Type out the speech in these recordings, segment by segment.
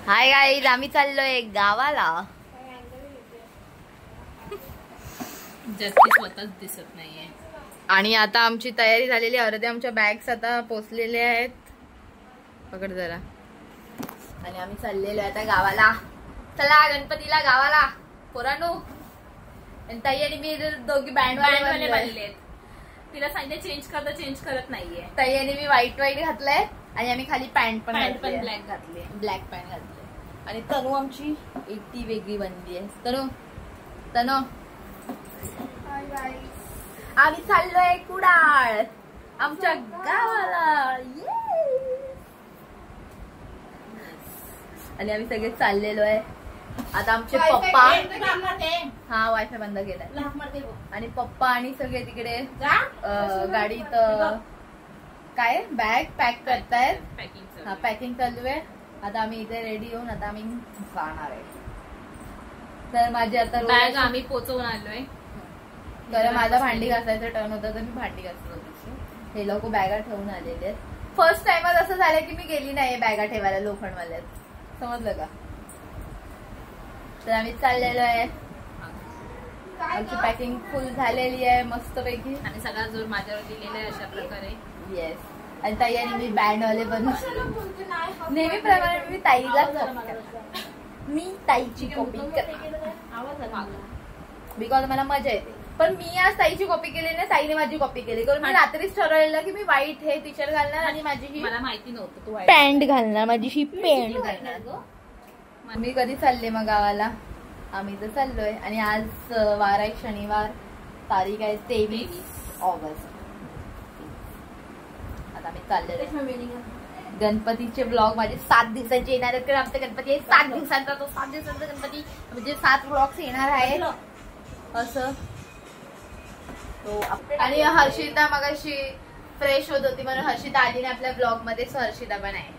Hi guys, आम्ही चाललोय गावाला. जगती स्वतःच दिसत नाहीये. आणि आता आमची तयारी झालेली. अर्धे आमच्या बॅग्स आता पोचलेले आहेत. पकड जरा. आणि आम्ही चाललेलो आता गावाला. चला गणपतीला गावाला पोरांनो. ताई आणि मी दोघी बँड वाले बांधलेत. तिला सांगितलं चेंज करत नाहीये. ताई आणि मी व्हाईट घातलंय आणि आम्ही खाली पॅन्ट पण ब्लॅक घातली. ब्लॅक पॅन्ट घातली. आणि तनू आमची एकटी वेगळी बनली आहे. तनू आम्ही चाललोय कुडाळ आमच्या गावाला. आणि आम्ही सगळे चाललेलो आहे. आता आमचे पप्पा हा वायफाय बंद केलाय. आणि पप्पा आणि सगळे तिकडे गाडीत काय बॅग पॅक करतायत. हा पॅकिंग चालू आहे. आता आम्ही इथे रेडी होऊन आता आम्ही जाणार आहे. तर माझी आता बॅग आम्ही पोचवून आलोय. तर माझा भांडी घासायचं टर्न होता तर मी भांडी घासत होते. हे लोक बॅगा ठेवून आलेले आहेत. फर्स्ट टाइमच असं झालं की मी गेली नाही बॅगा ठेवायला लोखंडवाल्यात. समजलं का. तर आम्ही चाललेलो आहे. आमची पॅकिंग फुल झालेली आहे मस्तपैकी. आणि सगळा जोर माझ्यावर दिलेला आहे अशा प्रकारे. येस. आणि ताई आणि मी बँडवाले बनू. नेहमीप्रमाणे मी ताईला मी ताईची कॉपी बिकॉज मला मजा येते. पण मी आज ताईची कॉपी केली नाही, ताईने माझी कॉपी केली. कारण मी रात्रीच ठरवलेलं की मी व्हाईट हे टी शर्ट घालणार आणि माझी ही मला माहिती नव्हतं तू पॅन्ट घालणार. माझी ही पॅन्ट घालणार. मी कधी चालले मग गावाला. आम्ही तर चाललोय. आणि आज वार आहे शनिवार. तारीख आहे 23 ऑगस्ट. आता आम्ही चाललेलो. गणपतीचे ब्लॉग माझे 7 दिवसांचे येणार आहेत. कारण आमचा गणपती आहे 7 दिवसांचा. तो 7 दिवसांचा गणपती म्हणजे 7 ब्लॉग्स येणार आहेत असं. आणि हर्षिता मगाशी फ्रेश होत होती म्हणून हर्षिता आली नाही आपल्या ब्लॉग मध्ये. सो हर्षिता पण आहे.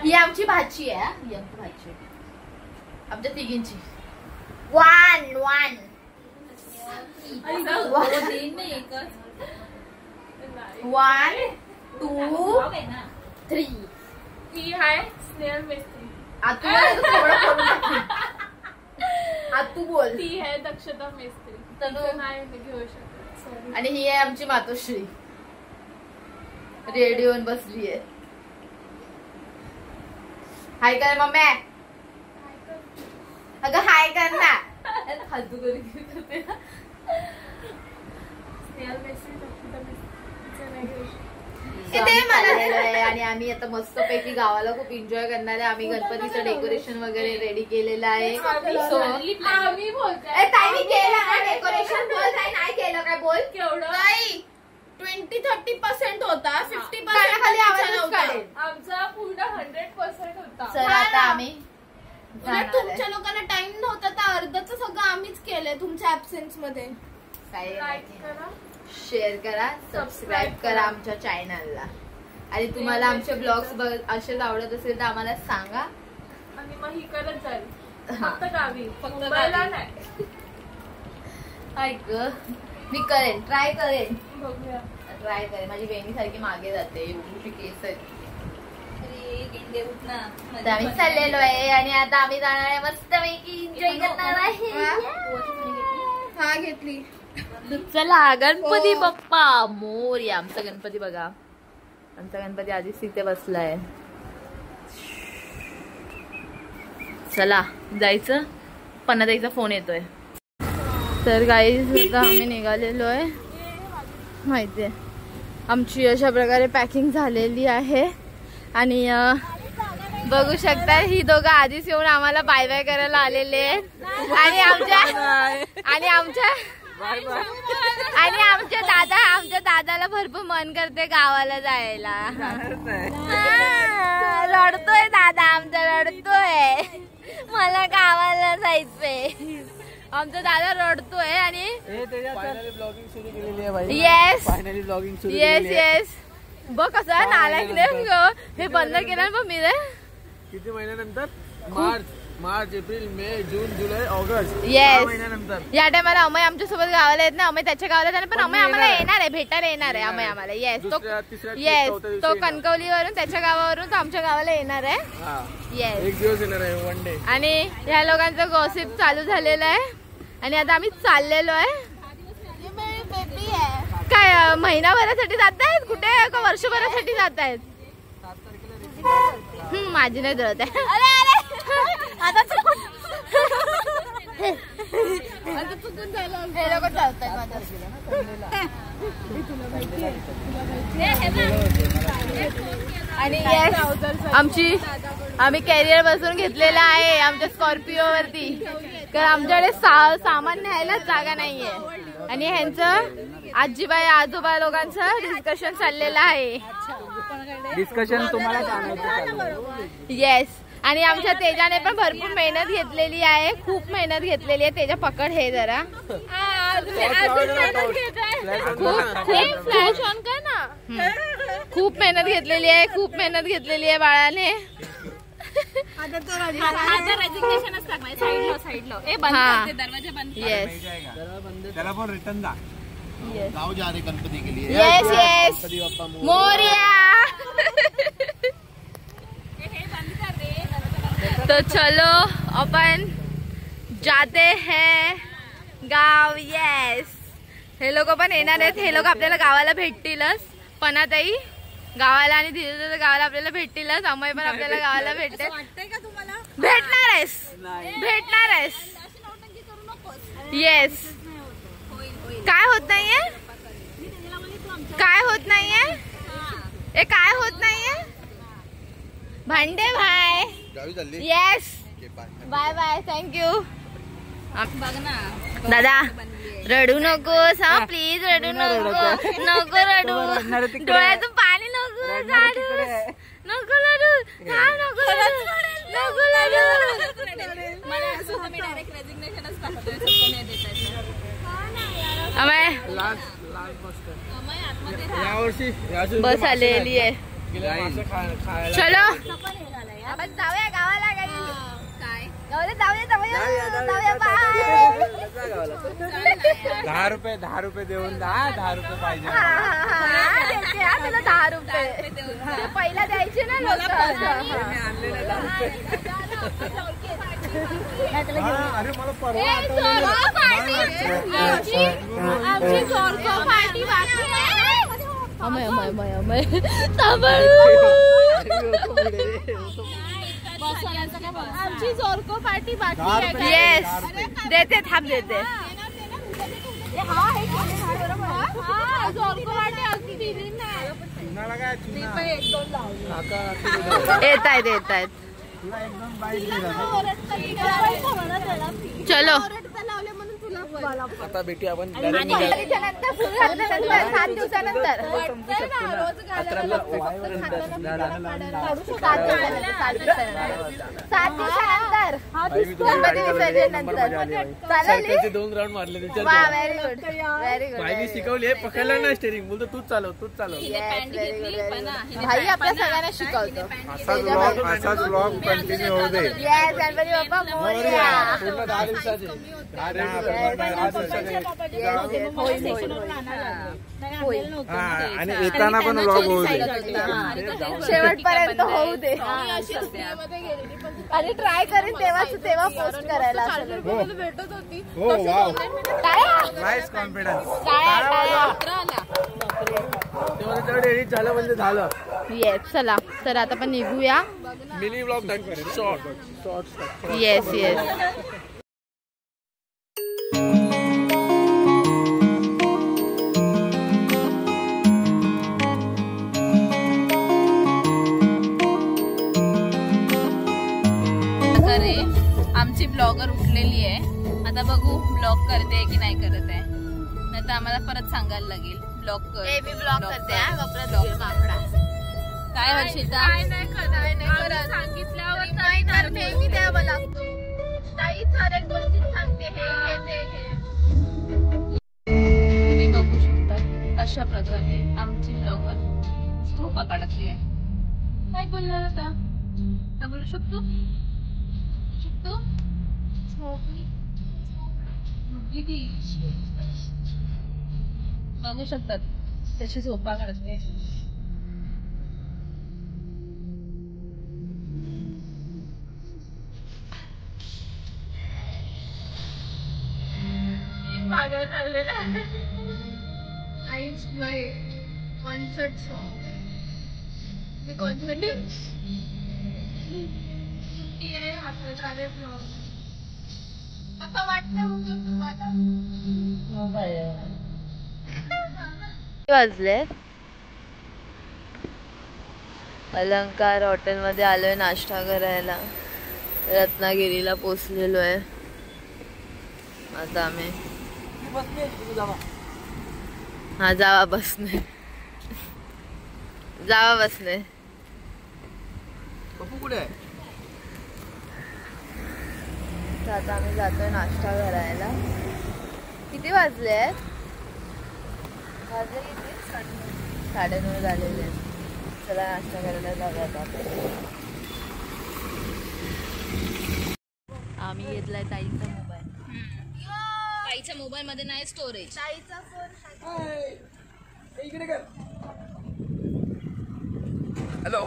ही आमची भाची आहे. ही आमची भाची आमच्या तिघींची. वन 1 2 3. ती आहे स्नेहल मिस्त्री. तू बोल. ती आहे दक्षता मिस्त्री. नाही घेऊ शकत. आणि ही आहे आमची मातोश्री. रेडिओन बसली आहे. हाय कर मम्मी. अगं हाय कर ना. फालतू करते. आणि आम्ही आता मस्तपैकी गावाला खूप एन्जॉय करणार आहे. आम्ही गणपतीचं डेकोरेशन वगैरे रेडी केलेलं आहे. सो आम्ही बोलतोय डेकोरेशन बोल. नाही केलं काय बोल. केवढं 20-30% होता. 50% आमचा पूर्ण 100% होता. तर आता आम्ही तुमच्या लोकांना टाइम नव्हता तर अर्धच सगळं आम्हीच केलंय तुमच्या ऍब्सेन्स मध्ये. लाईक करा, शेअर करा, सबस्क्राईब करा आमच्या चॅनलला. आणि तुम्हाला आमचे ब्लॉग्स असेच आवडत असेल तर आम्हाला सांगा. आणि मग ही करत जाईल. फक्त गावी, फक्त मुंबईला नाही. ऐक मी करेन. ट्राय करेन. बघूया. ट्राय करेन. माझी बहिणी सारखी मागे जाते. एवढी केस आहेत. तर आम्ही चाललेलो आहे. आणि आता आम्ही जाणार आहे मस्तपैकी एन्जॉय करणार आहे. हा घेतली. चला गणपती बाप्पा मोरया. आमचा गणपती बघा. आमचा गणपती आधीच तिथे बसलाय. चला जायचं. पन्नाताईचा फोन येतोय. तर गाईज आता आम्ही निघालेलो आहे. माहितीये आमची अशा प्रकारे पॅकिंग झालेली आहे. आणि बघू शकता ही दोघं आधीच येऊन आम्हाला बाय बाय करायला आलेले आहेत. आणि आमच्या दादाला भरपूर मन करते गावाला जायला. रडतोय दादा आमचा. रडतोय मला गावाला जायचंय. आमचा दादा रडतोय. आणि येस बघ कसं नालायक रे. हे बंद केलं पण मी रे. किती महिन्यानंतर मार्च, एप्रिल, मे, जून, जुलै, ऑगस्ट. येस. महिन्यानंतर या टायमाला अमय आमच्या सोबत गावाला येत ना, अमय त्याच्या गावाला जाणार, पण अमय आम्हाला येणार आहे, भेटायला येणार आहे अमय आम्हाला. येस, तो तो कणकवलीवरून त्याच्या गावावरून तो आमच्या गावाला येणार आहे. येस, एक दिवस येणार आहे, वन डे. आणि ह्या लोकांचं गॉसिप चालू झालेलं आहे आणि आता आम्ही चाललेलो आहे. काय महिनाभरासाठी जात आहेत कुठे का वर्षभरासाठी जात आहेत? माझी नाही जळत आहे. आता चुकून झालं. हे लोक चालतात आणि आम्ही कॅरियर बसून घेतलेला आहे आमच्या स्कॉर्पिओ वरती, कारण आमच्याकडे सामान न्यायलाच जागा नाहीये. आणि ह्यांचं आजीबाई आजोबा लोकांचं डिस्कशन चाललेलं आहे. डिस्कशन तुम्हाला सांगायचं. येस. आणि आमच्या तेजाने पण भरपूर मेहनत घेतलेली आहे, खूप मेहनत घेतलेली आहे. तेजा पकड हे जरा खूप मेहनत घेतलेली आहे, खूप मेहनत घेतलेली आहे बाळाने. येस, त्याला पण रिटर्न दा. गाँव जा रहे गणपति के लिए. येस येस, मोरिया. तो चलो अपन जाते हैं गाव. येस, हे लोक पण येणार आहेत. हे लोक आपल्याला गावाला भेटतीलच. पणाताई गावाला आणि धीरे गावाला आपल्याला भेटतीलच. अमय पण आपल्याला गावाला भेटते. भेटणार आहेस, भेटणार आहेस. येस. काय होत नाहीये, काय होत नाहीये, ए काय होत नाहीये भांडे भाई. Yes, bye bye, thank you. दादा रडू नकोस हा, प्लीज रडू नको, नको रडू, डोळ्यातून पाणी नको झाडूस, नको रडू, हा नको रडू, नको रडू. अमय बस आलेली आहे. चलो आपण जाऊया गावाला. गावाला जाऊया बाय. 10 रुपये देऊन 10 रुपये पाहिजे. तुला 10 रुपये पहिला द्यायचे ना लोक. अरे मला परवा अमय अमय अमय अमय आमची जोरको पार्टी बाकी आहे. येस, देते थांब देते. जोरको पार्टी येत आहेत येत आहेत. चलो आता भेटूया आपण 7 दिवसानंतर. 7 दिवसानंतर गणपती विसर्जन नंतर. चालेल, 2 राऊंड मारले. Very good, very good. भाईनी शिकवली, पकडला ना स्टेरिंग, बोलतो तूच चालव, तूच चालव. भाई आपल्या सगळ्यांना शिकवतो. असाच ब्लॉग कंटिन्यू होऊ दे. येस, गणपती बाप्पा मोरया. पूर्ण 10 दिवसाचे. आणि येताना पण व्लॉग होऊ दे, शेवटपर्यंत होऊ दे. आणि ट्राय करेन तेव्हा पोस्ट करायला. भेटत होती. Nice confidence. एडिट झालं म्हणजे झालं. येस, चला तर आता आपण निघूया. मिनी ब्लॉग दाखव, शॉर्ट. Yes yes. आमची ब्लॉगर उठलेली आहे. आता बघू ब्लॉग करते की नाही करत आहे, नाही तर आम्हाला परत सांगायला लागेल. ब्लॉग कर, ब्लॉग करते. काय हर्षिता सांगितल्यावर नेहमी द्यावं लागतो. तुम्ही बघू शकता अशा प्रकारे आमची ब्लॉगर झोपा काढतली आहे. काय बोलणार आता, बोलू शकतो. तू बघू शकतात त्याची झोपा काढते. पागल झालेला आहे. आईच नाही कॉन्सर्ट सॉन्ग मी कॉन्फिडन्स आहे आपलं चालेल ब्लॉग आता वाटतं तुम्हाला वाजले. अलंकार हॉटेलमध्ये आलोय नाश्ता करायला. रत्नागिरीला पोचलेलो आहे आता आम्ही. हा जावा बसने जावा बसने. कुठे आहे? तर आता आम्ही जातोय नाश्ता करायला. किती वाजले आहेत? वाजले किती? 9:30 झालेले आहेत. चला नाश्ता करायला जाऊया आता. आम्ही घेतलाय ताईचा मोबाईल. ताईच्या मोबाईल मध्ये नाही स्टोरेज. ताईचा फोन हॅलो,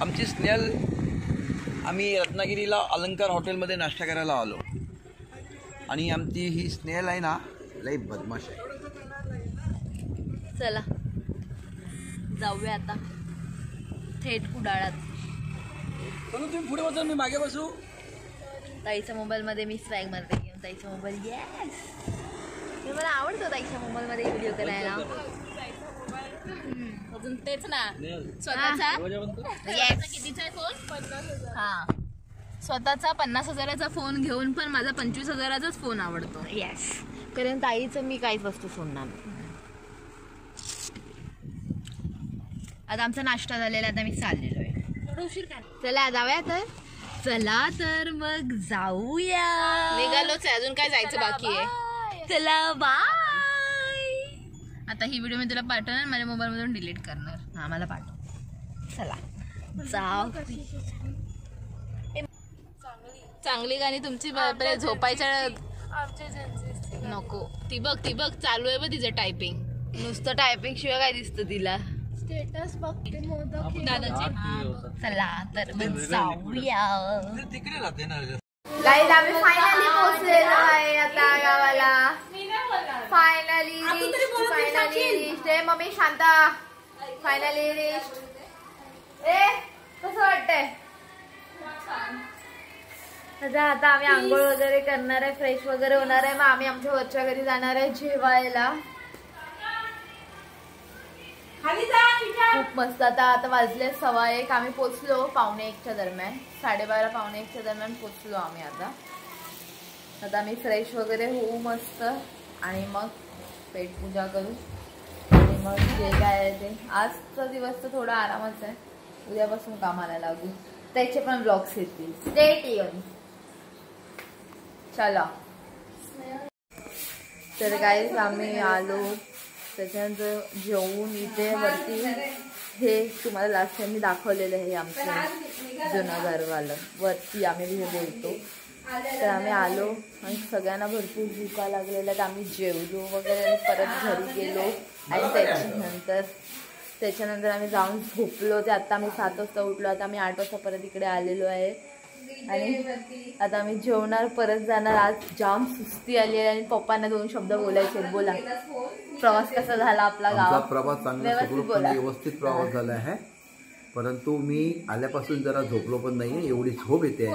आमची स्नेहल. आम्ही रत्नागिरीला अलंकार हॉटेलमध्ये नाश्ता करायला आलो आणि आमची ही स्नेहल आहे ना, लई बदमाश आहे. चला जाऊया आता थेट कुडाळात. तुम्ही पुढे बसा, मी मागे बसू. ताईच्या मोबाईल मध्ये मी स्वॅग मारते. ताईचा मोबाईल येस, मला आवडतो ताईच्या मोबाईल मध्ये व्हिडिओ करायला. अजून तेच ना स्वतःचा कितीचा फोन? 50,000. हा, स्वतःचा 50,000चा फोन घेऊन पण माझा 25,000चाच फोन आवडतो. येस, कारण ताईचं मी काहीच वस्तू सोडणार. आता आमचा नाश्ता झालेला, आता मी चाललेलो आहे. उशीर काय? चला जाऊया तर. चला तर मग जाऊया. निघालोच आहे, अजून काय जायचं बाकी आहे. चला बाय. आता ही व्हिडिओ मी तुला पाठवणार, माझ्या मोबाईल मधून डिलीट करणार. हा मला पाठव. चला जाऊ. चांगली गाणी तुमची झोपायच्या नको. ती बघ चालू आहे बघ तिचं टायपिंग. नुसतं टायपिंग शिवाय काय दिसतं तिला? स्टेटस बघते मोदक दादाची. चला तर मग जाऊया. तिकडे राहते ना. गाईज आम्ही फायनली पोहोचलेलो आहे आता गावाला. Finally rest. ए मम्मी शांता. Finally rest. ए कसं वाटतंय? आता आम्ही आंघोळ वगैरे करणार आहे, फ्रेश वगैरे होणार आहे. मग आम्ही आमच्या वरच्या घरी जाणार आहे जेवायला. खूप मस्त. आता वाजले 1:15. आम्ही पोचलो 1:45च्या दरम्यान. 12:30 1:45च्या दरम्यान पोचलो आम्ही. आता आम्ही फ्रेश वगैरे होऊ मस्त आणि मग पेटपूजा करू आणि मग जे काय आहे ते. आजचा दिवस तर थोडा आरामच आहे, उद्यापासून कामाला लागू. त्याचे पण ब्लॉग्स येतील. स्टेट येऊन. चला तर गाईज आम्ही आलो. त्याच्यानंतर जेवून इथे वरती हे तुम्हाला लास्ट टाइम मी दाखवलेलं आहे आमचं जुनं घरवालं. वरती आम्ही हे बोलतो. तर आम्ही आलो आणि सगळ्यांना भरपूर भूका लागलेल्या. तर आम्ही जेवलो वगैरे आणि परत घरी गेलो. आणि त्याच्यानंतर आम्ही जाऊन झोपलो. ते आता आम्ही 7 वाजता उठलो. आता आम्ही 8 वाजता परत इकडे आलेलो आहे आणि आता आम्ही जेवणार, परत जाणार. आज जाम सुस्ती आली आहे आणि पप्पांना 2 शब्द बोलायचे. बोला, प्रवास कसा झाला आपला? गाव प्रवास चांगला व्यवस्थित प्रवास झाला आहे, परंतु मी आल्यापासून जरा झोपलो पण नाहीये. एवढी झोप येते आहे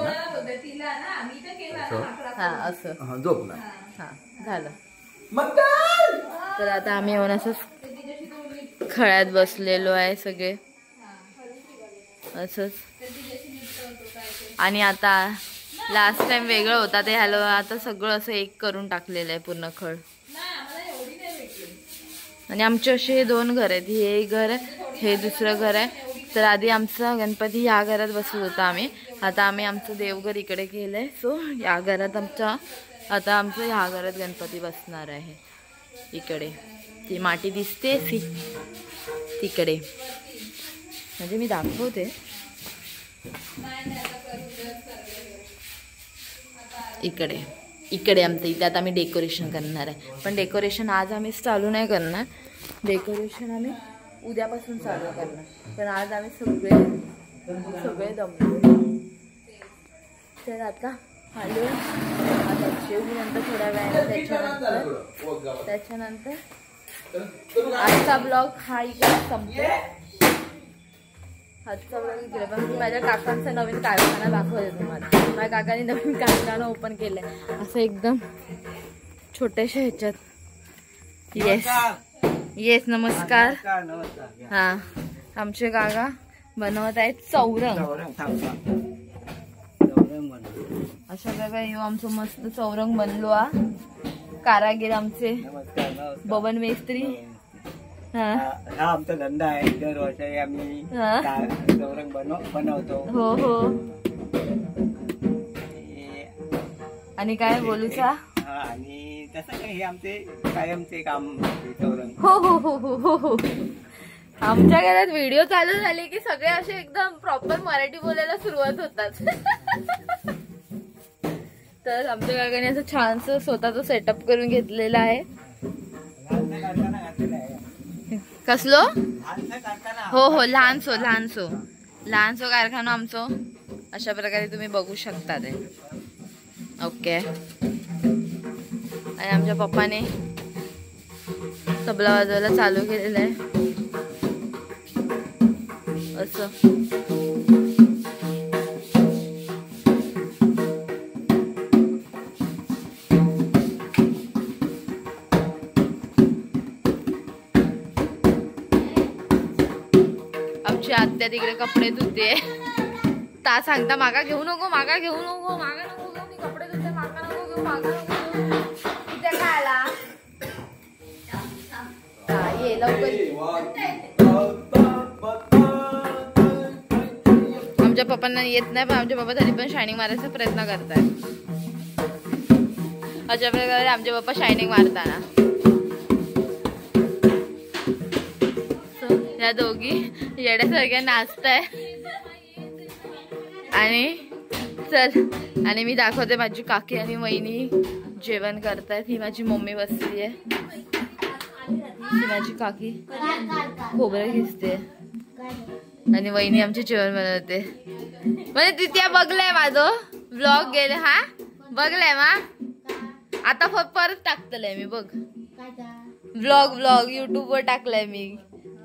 ना, असं झोपला. हा झालं. तर आता आम्ही येऊन असंच खळ्यात बसलेलो आहे सगळे असंच. आणि आता लास्ट टाइम वेगळं होता ते ह्याला आता सगळं असं एक करून टाकलेलं आहे पूर्ण खळ. आणि आमचे असे 2 घर आहेत. हे एक घर आहे, हे दुसरं घर आहे. तर आधी आमचा गणपती ह्या घरात बसत होता आम्ही. आता आम्ही आमचं देवघर इकडे केलंय. सो या घरात आता आमचं ह्या घरात गणपती बसणार आहे. इकडे ती माती दिसते तिकडे, म्हणजे मी दाखवते. इकडे इकडे आमचं इथे आता आम्ही डेकोरेशन करणार आहे. पण डेकोरेशन आज आम्ही चालू नाही करणार, डेकोरेशन आम्ही उद्यापासून चालू करणार. पण आज आम्ही सगळे दमलो. तर आता आलो, आता जेवू नंतर थोड्या वेळाने. त्याच्यानंतर आजचा ब्लॉग हा इकडे संपतो. आजचा ब्लॉग इकडे. पण मी माझ्या काकांचा नवीन कारखाना दाखवते तुम्हाला. माझ्या काकाने नवीन कारखाना ओपन केलाय असं एकदम छोट्याशा ह्याच्यात. येस येस नमस्कार. हा आमचे काका बनवत आहेत चौरंग. अशा प्रकारे येऊ आमचं मस्त चौरंग बनलो. कारागीर आमचे बबन मेस्त्री. हा आमचा धंदा आहे. दरवर्षी आम्ही चौरंग बनवतो. हो हो. आणि काय बोलूचा. आणि तसं काही हे आमचे कायमचे काम चौरंग. हो हो हो हो हो हो. आमच्या घरात व्हिडिओ चालू झाले की सगळे असे एकदम प्रॉपर मराठी बोलायला सुरुवात होतात. तर आमच्या काकाने असं छानसं स्वतःच सेटअप करून घेतलेला आहे. कसलो. हो हो लहानसो कारखाना आमचो अशा प्रकारे तुम्ही बघू शकता ते. ओके. आणि आमच्या पप्पाने तबला वाजवायला चालू केलेलं आहे असं. आमची आत्या तिकडे कपडे धुते. ता सांगता मागा घेऊ नको मागा नको घेऊ. मी कपडे धुते मागा नको घेऊ. तिथे काय आला ये लवकर. आमच्या पप्पांना येत नाही पण आमचे पप्पा तरी पण शायनिंग मारायचा प्रयत्न करतात. अशा प्रकारे आमचे पप्पा शायनिंग मारताना. या दोघी येड्यासारख्या नाचताय. आणि चल आणि मी दाखवते माझी काकी आणि वहिनी जेवण करतायत. ही माझी मम्मी बसली आहे. ही माझी काकी खोबरं घिसते आणि वहिनी आमची जेवण बनवते. म्हणजे तिथे बघलाय माझं व्लॉग गेले. हा बघलाय मा आता परत टाकतलंय मी बघ. व्लॉग युट्यूब वर टाकलाय मी.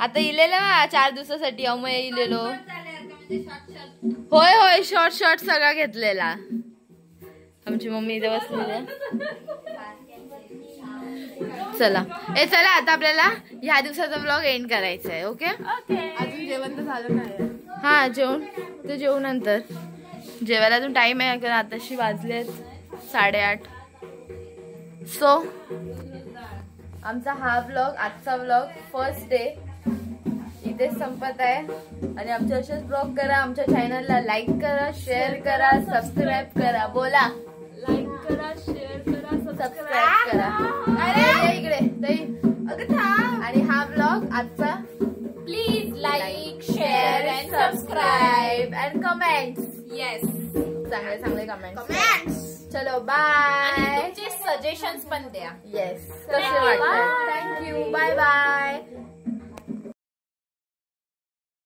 आता इलेलो 4 दिवसासाठी अमय इलेलो. होय होय शॉर्ट सगळा घेतलेला. आमची मम्मी इथे बसलेली. चला आता आपल्याला ह्या दिवसाचा ब्लॉग एंड करायचा आहे. ओके. अजून जेवण तर झालं नाही. हा जेवू नंतर. जेवायला अजून टाइम आहे कारण आताशी वाजलेत 8:30. सो आमचा हा ब्लॉग आजचा ब्लॉग फर्स्ट डे इथेच संपत आहे. आणि आमचे असेच ब्लॉग करा. आमच्या चॅनलला लाईक करा, शेअर करा, सबस्क्राईब करा. बोला लाईक करा, शेअर करा, सबस्क्राईब करा. अरे इकडे आणि हा ब्लॉग आजचा please like share and subscribe and comments. Yes चांगले कमेंट्स. चलो बाय. तुमचे सजेशन्स पण द्या. येस कसे वाटतं. थँक्यू. Bye bye.